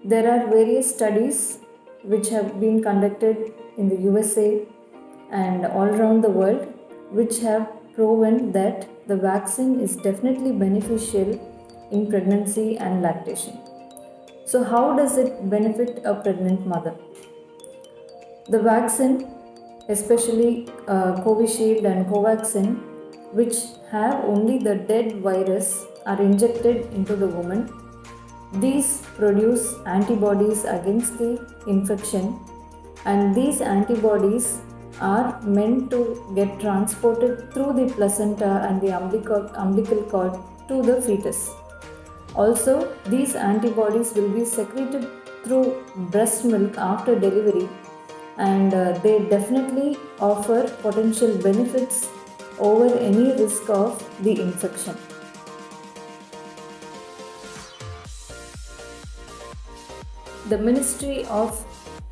There are various studies which have been conducted in the USA and all around the world which have proven that the vaccine is definitely beneficial in pregnancy and lactation. So, how does it benefit a pregnant mother? The vaccine, especially Covishield and Covaxin, which have only the dead virus, are injected into the woman. These produce antibodies against the infection, and these antibodies are meant to get transported through the placenta and the umbilical cord to the fetus. Also, these antibodies will be secreted through breast milk after delivery, and they definitely offer potential benefits over any risk of the infection. The Ministry of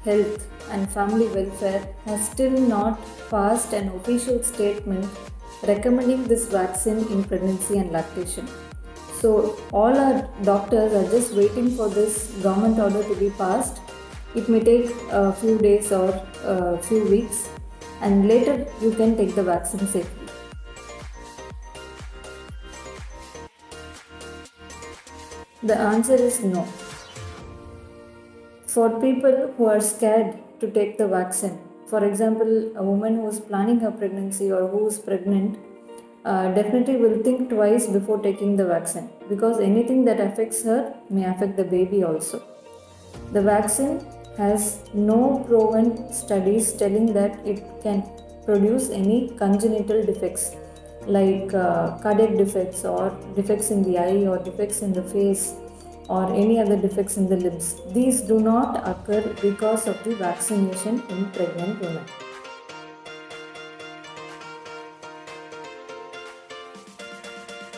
Health and Family Welfare has still not passed an official statement recommending this vaccine in pregnancy and lactation. So, all our doctors are just waiting for this government order to be passed. It may take a few days or a few weeks, and later you can take the vaccine safely. The answer is no. For people who are scared to take the vaccine, for example, a woman who is planning her pregnancy or who is pregnant, definitely will think twice before taking the vaccine, because anything that affects her may affect the baby also. The vaccine has no proven studies telling that it can produce any congenital defects like cardiac defects or defects in the eye or defects in the face or any other defects in the limbs. These do not occur because of the vaccination in pregnant women.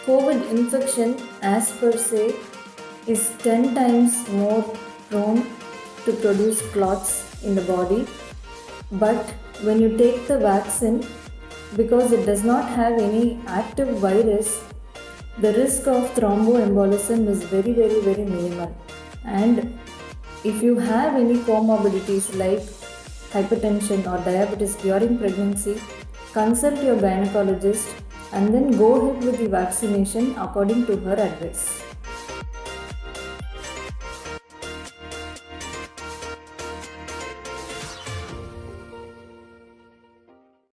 COVID infection, as per se, is 10 times more prone to produce clots in the body. But when you take the vaccine, because it does not have any active virus, the risk of thromboembolism is very minimal. And if you have any comorbidities like hypertension or diabetes during pregnancy, consult your gynecologist and then go ahead with the vaccination according to her advice.